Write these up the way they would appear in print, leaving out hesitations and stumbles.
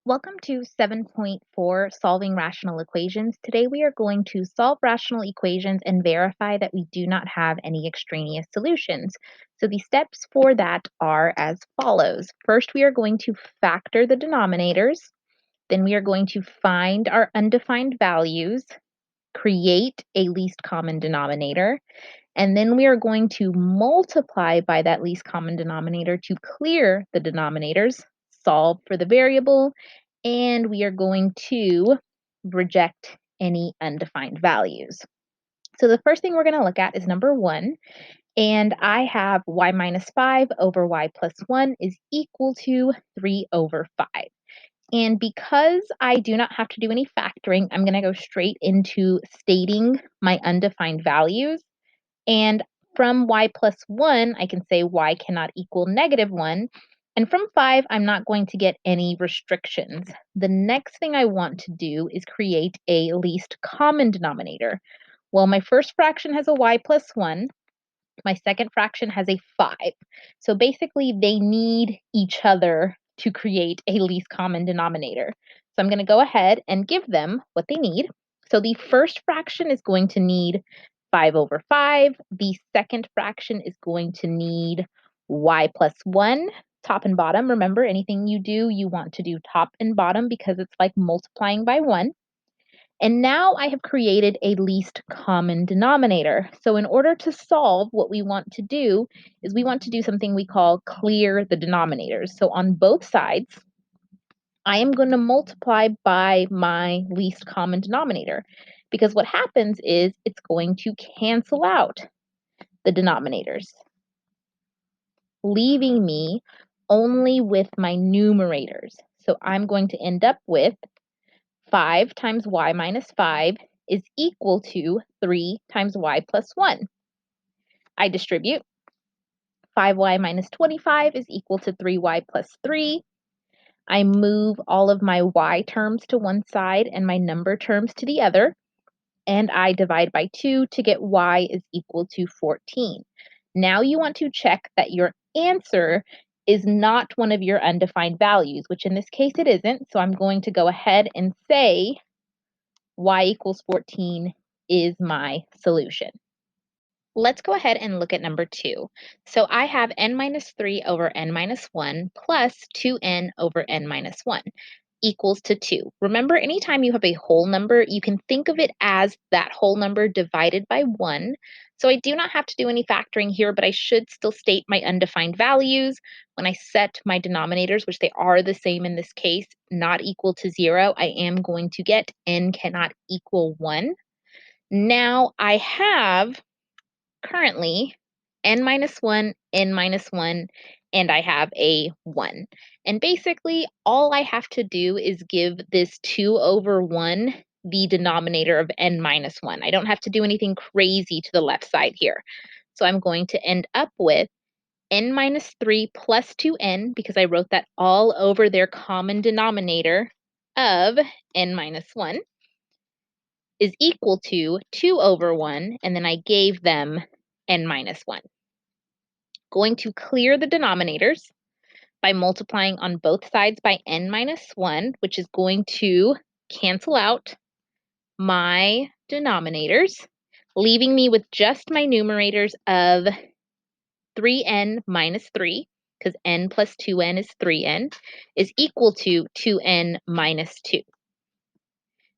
Welcome to 7.4 Solving Rational Equations. Today we are going to solve rational equations and verify that we do not have any extraneous solutions. So the steps for that are as follows. First, we are going to factor the denominators. Then we are going to find our undefined values, create a least common denominator, and then we are going to multiply by that least common denominator to clear the denominators, solve for the variable, and we are going to reject any undefined values. So the first thing we're going to look at is number 1, and I have y minus 5 over y plus 1 is equal to 3 over 5. And because I do not have to do any factoring, I'm going to go straight into stating my undefined values. And from y plus 1, I can say y cannot equal -1. And from 5, I'm not going to get any restrictions. The next thing I want to do is create a least common denominator. Well, my first fraction has a y plus 1. My second fraction has a 5. So basically, they need each other to create a least common denominator. So I'm going to go ahead and give them what they need. So the first fraction is going to need 5 over 5. The second fraction is going to need y plus 1, top and bottom. Remember, anything you do, you want to do top and bottom because it's like multiplying by 1. And now I have created a least common denominator. So in order to solve, what we want to do is we want to do something we call clear the denominators. So on both sides, I am going to multiply by my least common denominator because what happens is it's going to cancel out the denominators, leaving me only with my numerators. So I'm going to end up with 5 times y minus 5 is equal to 3 times y plus 1. I distribute. 5y minus 25 is equal to 3y plus 3. I move all of my y terms to one side and my number terms to the other, and I divide by 2 to get y is equal to 14. Now you want to check that your answer is not one of your undefined values, which in this case it isn't, so I'm going to go ahead and say y equals 14 is my solution. Let's go ahead and look at number 2. So I have n minus 3 over n minus 1 plus 2n over n minus 1 equals to 2. Remember, anytime you have a whole number, you can think of it as that whole number divided by 1. So I do not have to do any factoring here, but I should still state my undefined values. When I set my denominators, which they are the same in this case, not equal to 0, I am going to get n cannot equal 1. Now I have currently n minus 1, n minus 1, and I have a 1. And basically, all I have to do is give this 2 over 1 the denominator of n minus 1. I don't have to do anything crazy to the left side here. So I'm going to end up with n minus 3 plus 2n, because I wrote that all over their common denominator of n minus 1, is equal to 2 over 1, and then I gave them n minus 1. Going to clear the denominators by multiplying on both sides by n minus 1, which is going to cancel out my denominators, leaving me with just my numerators of 3n minus 3, because n plus 2n is 3n, is equal to 2n minus 2.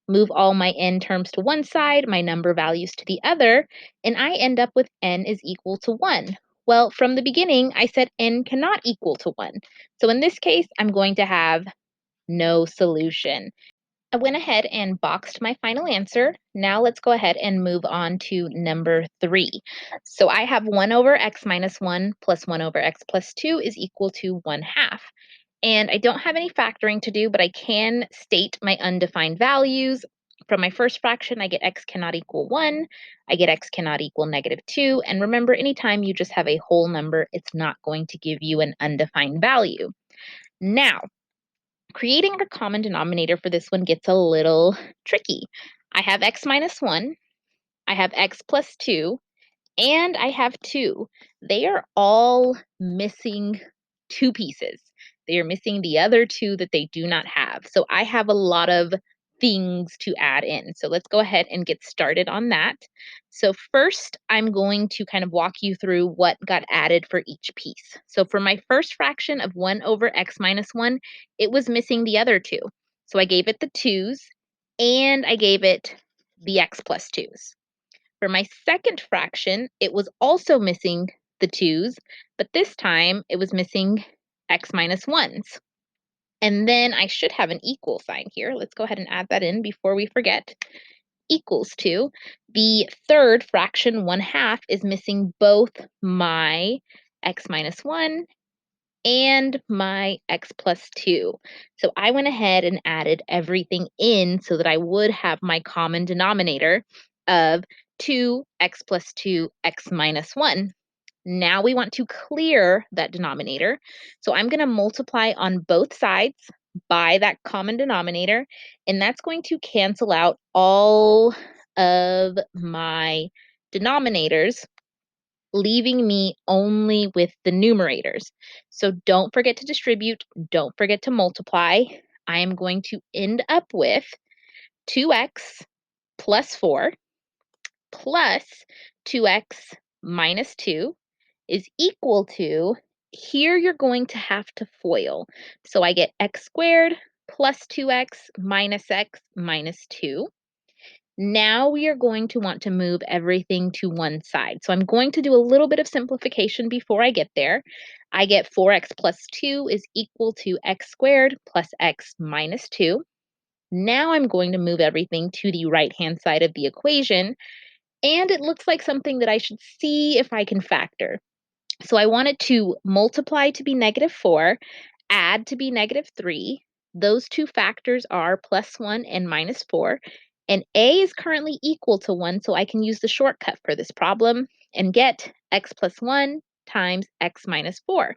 Move all my n terms to one side, my number values to the other, and I end up with n is equal to 1. Well, from the beginning, I said n cannot equal to 1. So in this case, I'm going to have no solution. I went ahead and boxed my final answer. Now let's go ahead and move on to number 3. So I have 1 over x minus 1 plus 1 over x plus 2 is equal to 1/2. And I don't have any factoring to do, but I can state my undefined values. From my first fraction, I get x cannot equal 1. I get x cannot equal -2. And remember, anytime you just have a whole number, it's not going to give you an undefined value. Now, creating a common denominator for this one gets a little tricky. I have x minus 1. I have x plus 2. And I have 2. They are all missing 2 pieces. They are missing the other two that they do not have. So I have a lot of things to add in. So let's go ahead and get started on that. So first, I'm going to kind of walk you through what got added for each piece. So for my first fraction of 1 over x minus 1, it was missing the other two. So I gave it the 2's and I gave it the x plus 2's. For my second fraction, it was also missing the 2's, but this time it was missing x minus 1's. And then I should have an equal sign here. Let's go ahead and add that in before we forget. Equals to the third fraction, 1/2, is missing both my x minus 1 and my x plus 2. So I went ahead and added everything in so that I would have my common denominator of 2x plus 2x minus 1. Now we want to clear that denominator. So I'm going to multiply on both sides by that common denominator, and that's going to cancel out all of my denominators, leaving me only with the numerators. So don't forget to distribute, don't forget to multiply. I am going to end up with 2x plus 4 plus 2x minus 2 is equal to, here you're going to have to FOIL. So I get x squared plus 2x minus x minus 2. Now we are going to want to move everything to one side. So I'm going to do a little bit of simplification before I get there. I get 4x plus 2 is equal to x squared plus x minus 2. Now I'm going to move everything to the right-hand side of the equation, and it looks like something that I should see if I can factor. So I want it to multiply to be -4, add to be -3. Those two factors are +1 and -4. And a is currently equal to 1, so I can use the shortcut for this problem and get x plus 1 times x minus 4.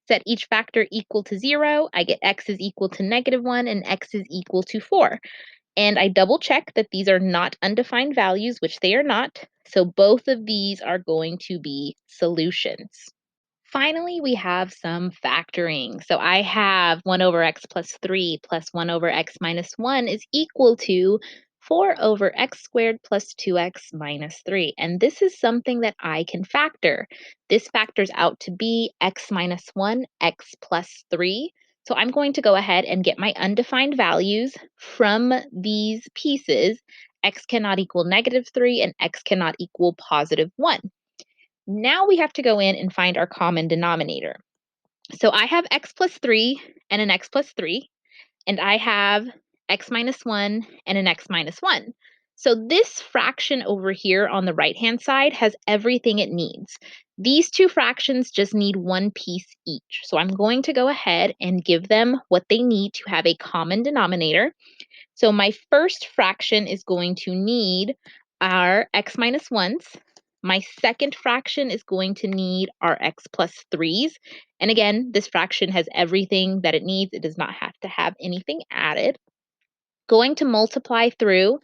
Set each factor equal to 0, I get x is equal to -1 and x is equal to 4. And I double check that these are not undefined values, which they are not. So both of these are going to be solutions. Finally, we have some factoring. So I have 1 over x plus 3 plus 1 over x minus 1 is equal to 4 over x squared plus 2x minus 3. And this is something that I can factor. This factors out to be x minus 1, x plus 3. So I'm going to go ahead and get my undefined values from these pieces. X cannot equal -3 and x cannot equal +1. Now we have to go in and find our common denominator. So I have x plus 3 and an x plus 3, and I have x minus 1 and an x minus 1. So this fraction over here on the right-hand side has everything it needs. These two fractions just need one piece each. So I'm going to go ahead and give them what they need to have a common denominator. So my first fraction is going to need our x minus 1's. My second fraction is going to need our x plus 3's. And again, this fraction has everything that it needs. It does not have to have anything added. Going to multiply through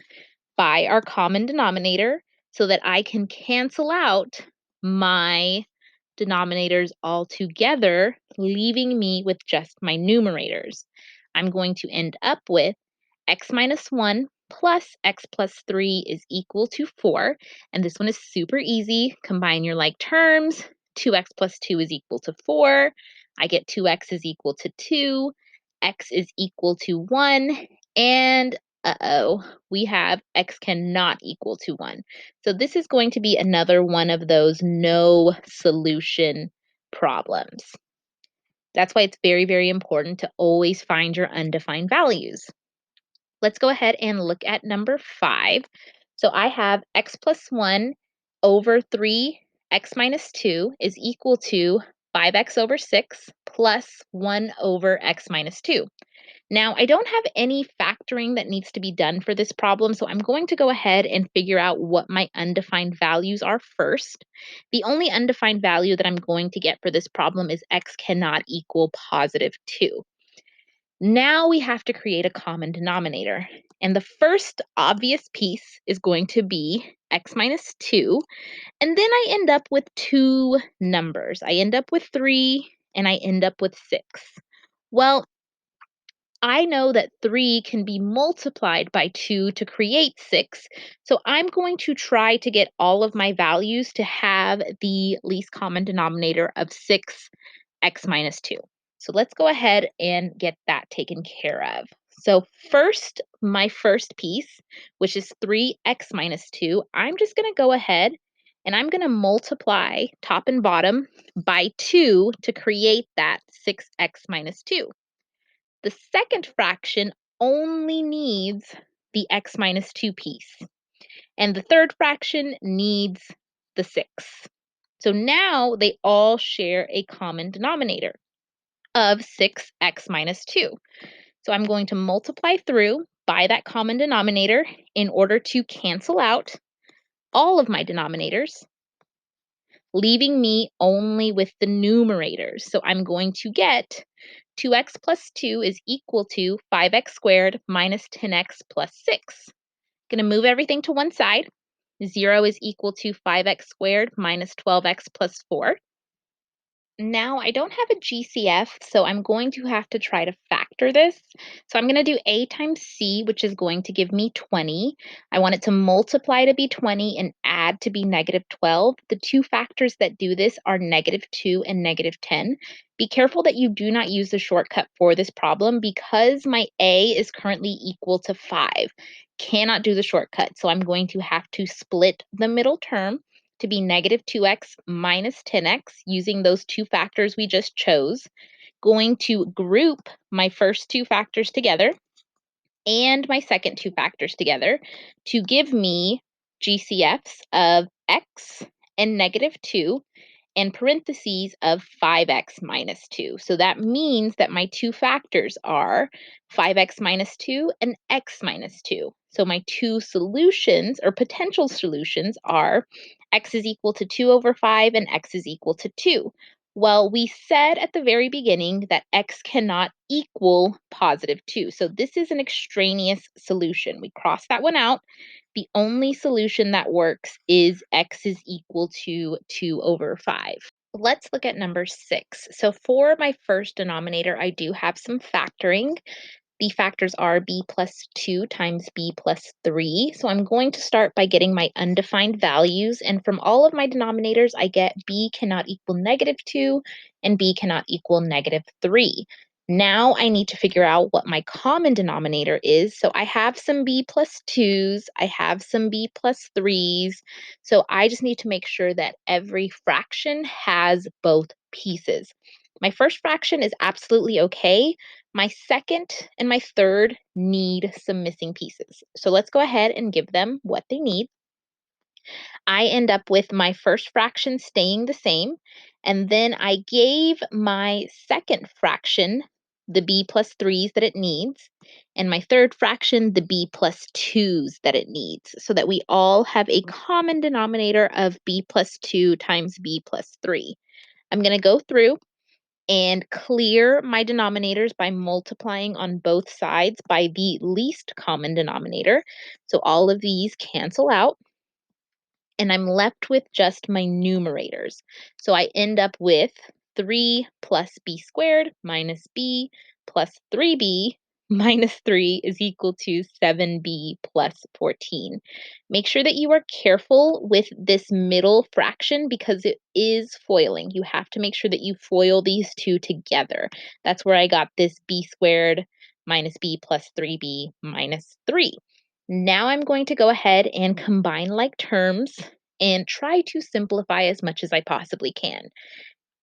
by our common denominator so that I can cancel out my denominators altogether, leaving me with just my numerators. I'm going to end up with x minus 1 plus x plus 3 is equal to 4. And this one is super easy. Combine your like terms. 2x plus 2 is equal to 4. I get 2x is equal to 2. X is equal to 1. And uh-oh, we have x cannot equal to 1. So this is going to be another one of those no solution problems. That's why it's very, very important to always find your undefined values. Let's go ahead and look at number 5. So I have x plus 1 over 3x minus 2 is equal to 5x over 6 plus 1 over x minus 2. Now, I don't have any factoring that needs to be done for this problem, so I'm going to go ahead and figure out what my undefined values are first. The only undefined value that I'm going to get for this problem is x cannot equal +2. Now we have to create a common denominator. And the first obvious piece is going to be x minus 2. And then I end up with two numbers. I end up with 3 and I end up with 6. Well, I know that 3 can be multiplied by 2 to create 6, so I'm going to try to get all of my values to have the least common denominator of 6x minus 2. So let's go ahead and get that taken care of. So first, my first piece, which is 3x minus 2, I'm just going to go ahead and I'm going to multiply top and bottom by 2 to create that 6x minus 2. The second fraction only needs the x minus 2 piece, and the third fraction needs the 6. So now they all share a common denominator of 6x minus 2. So I'm going to multiply through by that common denominator in order to cancel out all of my denominators, leaving me only with the numerators. So I'm going to get 2x plus 2 is equal to 5x squared minus 10x plus 6. Going to move everything to one side. 0 is equal to 5x squared minus 12x plus 4. Now I don't have a GCF, so I'm going to have to try to factor this. So I'm going to do a times c, which is going to give me 20. I want it to multiply to be 20 and add to be negative 12. The two factors that do this are negative 2 and negative 10. Be careful that you do not use the shortcut for this problem because my a is currently equal to 5. Cannot do the shortcut, so I'm going to have to split the middle term to be negative 2x minus 10x using those two factors we just chose. Going to group my first two factors together and my second two factors together to give me GCFs of x and negative 2 and parentheses of 5x minus 2. So that means that my two factors are 5x minus 2 and x minus 2. So my two solutions or potential solutions are x is equal to 2 over 5 and x is equal to 2. Well, we said at the very beginning that x cannot equal positive 2. So this is an extraneous solution. We cross that one out. The only solution that works is x is equal to 2 over 5. Let's look at number 6. So for my first denominator, I do have some factoring. The factors are b plus 2 times b plus 3. So I'm going to start by getting my undefined values. And from all of my denominators, I get b cannot equal negative 2 and b cannot equal negative 3. Now I need to figure out what my common denominator is. So I have some b plus 2s, I have some b plus 3s. So I just need to make sure that every fraction has both pieces. My first fraction is absolutely okay. My second and my third need some missing pieces. So let's go ahead and give them what they need. I end up with my first fraction staying the same, and then I gave my second fraction the b plus 3s that it needs, and my third fraction the b plus 2s that it needs, so that we all have a common denominator of b plus 2 times b plus 3. I'm going to go through and clear my denominators by multiplying on both sides by the least common denominator. So all of these cancel out, and I'm left with just my numerators. So I end up with 3 plus b squared minus b plus 3b minus 3 is equal to 7b plus 14. Make sure that you are careful with this middle fraction because it is foiling. You have to make sure that you foil these two together. That's where I got this b squared minus b plus 3b minus 3. Now I'm going to go ahead and combine like terms and try to simplify as much as I possibly can.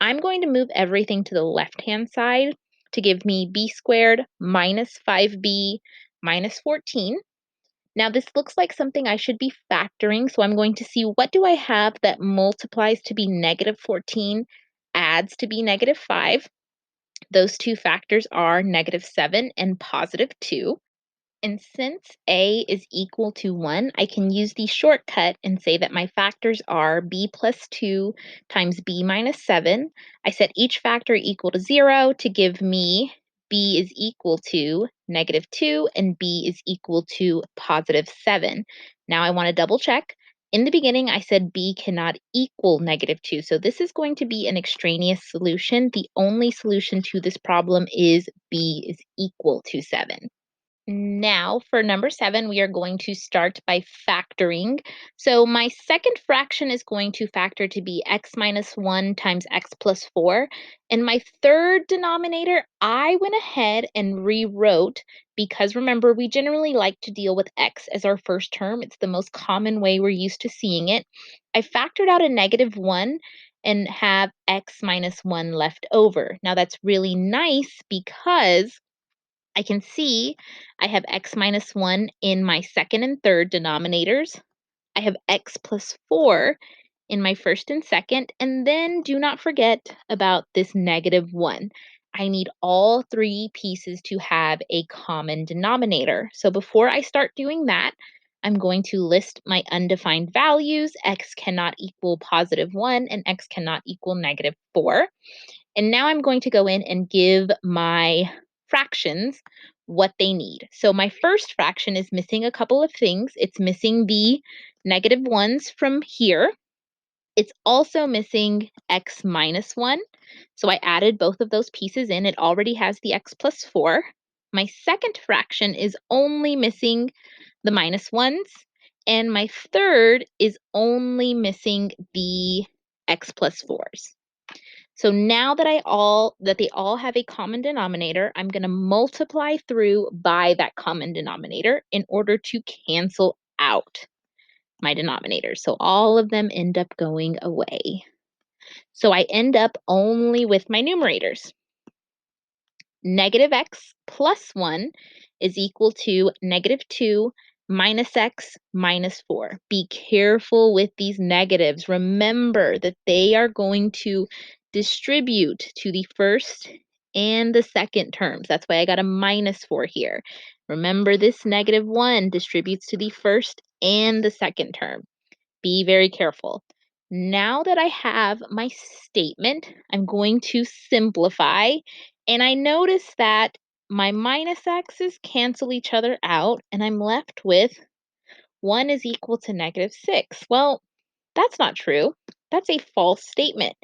I'm going to move everything to the left-hand side to give me b squared minus 5b minus 14. Now this looks like something I should be factoring, so I'm going to see what do I have that multiplies to be negative 14, adds to be negative 5. Those two factors are negative 7 and positive 2. And since a is equal to 1, I can use the shortcut and say that my factors are b plus 2 times b minus 7. I set each factor equal to 0 to give me b is equal to negative 2 and b is equal to positive 7. Now I want to double check. In the beginning, I said b cannot equal -2, so this is going to be an extraneous solution. The only solution to this problem is b is equal to 7. Now, for number 7, we are going to start by factoring. So my second fraction is going to factor to be x minus 1 times x plus 4. And my third denominator, I went ahead and rewrote because remember, we generally like to deal with x as our first term. It's the most common way we're used to seeing it. I factored out a -1 and have x minus 1 left over. Now, that's really nice because I can see I have x minus 1 in my second and third denominators. I have x plus 4 in my first and second. And then do not forget about this -1. I need all three pieces to have a common denominator. So before I start doing that, I'm going to list my undefined values. X cannot equal +1 and x cannot equal -4. And now I'm going to go in and give my fractions what they need. So my first fraction is missing a couple of things. It's missing the -1s from here. It's also missing x minus 1. So I added both of those pieces in. It already has the x plus 4. My second fraction is only missing the -1s. And my third is only missing the x plus 4s. So now that they all have a common denominator, I'm going to multiply through by that common denominator in order to cancel out my denominators. So all of them end up going away. So I end up only with my numerators. -x plus 1 is equal to -2 minus x minus 4. Be careful with these negatives. Remember that they are going to distribute to the first and the second terms. That's why I got a -4 here. Remember, this -1 distributes to the first and the second term. Be very careful. Now that I have my statement, I'm going to simplify. And I notice that my minus x's cancel each other out, and I'm left with 1 is equal to -6. Well, that's not true. That's a false statement.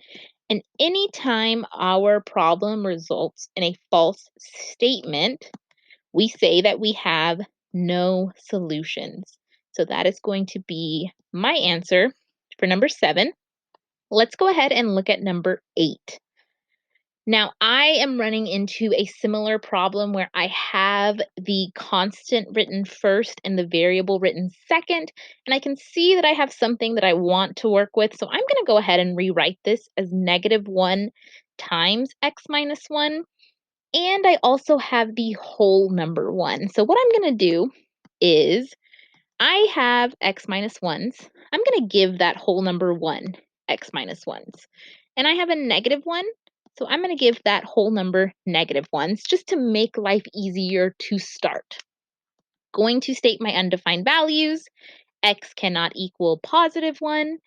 And anytime our problem results in a false statement, we say that we have no solutions. So that is going to be my answer for number 7. Let's go ahead and look at number 8. Now, I am running into a similar problem where I have the constant written first and the variable written second, and I can see that I have something that I want to work with. So I'm going to go ahead and rewrite this as -1 times x minus 1. And I also have the whole number 1. So what I'm going to do is I have x minus 1s. I'm going to give that whole number 1 x minus 1s. And I have a -1, so I'm going to give that whole number -1s just to make life easier to start. Going to state my undefined values. X cannot equal +1.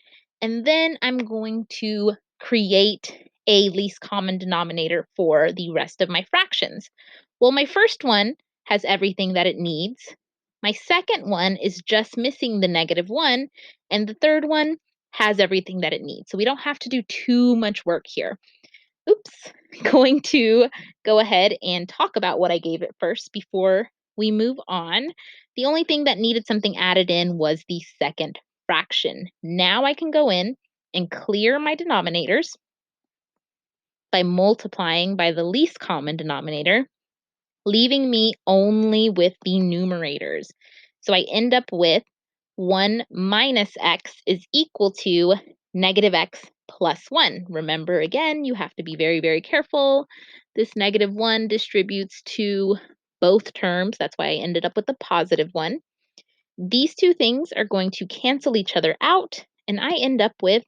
And then I'm going to create a least common denominator for the rest of my fractions. Well, my first one has everything that it needs. My second one is just missing the -1. And the third one has everything that it needs. So we don't have to do too much work here. Oops, going to go ahead and talk about what I gave it first before we move on. The only thing that needed something added in was the second fraction. Now I can go in and clear my denominators by multiplying by the least common denominator, leaving me only with the numerators. So I end up with 1 minus x is equal to -x plus 1. Remember, again, you have to be very, very careful. This -1 distributes to both terms. That's why I ended up with the +1. These two things are going to cancel each other out, and I end up with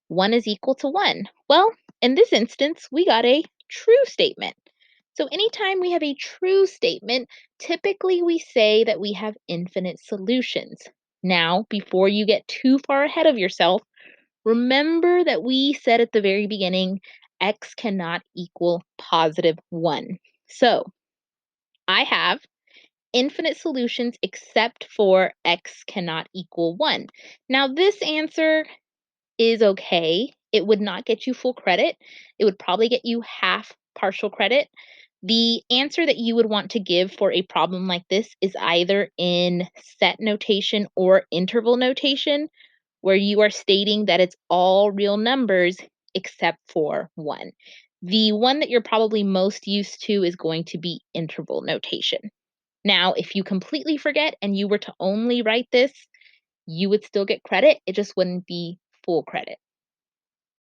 1 is equal to 1. Well, in this instance, we got a true statement. So anytime we have a true statement, typically we say that we have infinite solutions. Now, before you get too far ahead of yourself, remember that we said at the very beginning, x cannot equal +1. So I have infinite solutions except for x cannot equal 1. Now, this answer is okay. It would not get you full credit. It would probably get you half partial credit. The answer that you would want to give for a problem like this is either in set notation or interval notation, where you are stating that it's all real numbers except for 1. The one that you're probably most used to is going to be interval notation. Now, if you completely forget and you were to only write this, you would still get credit. It just wouldn't be full credit.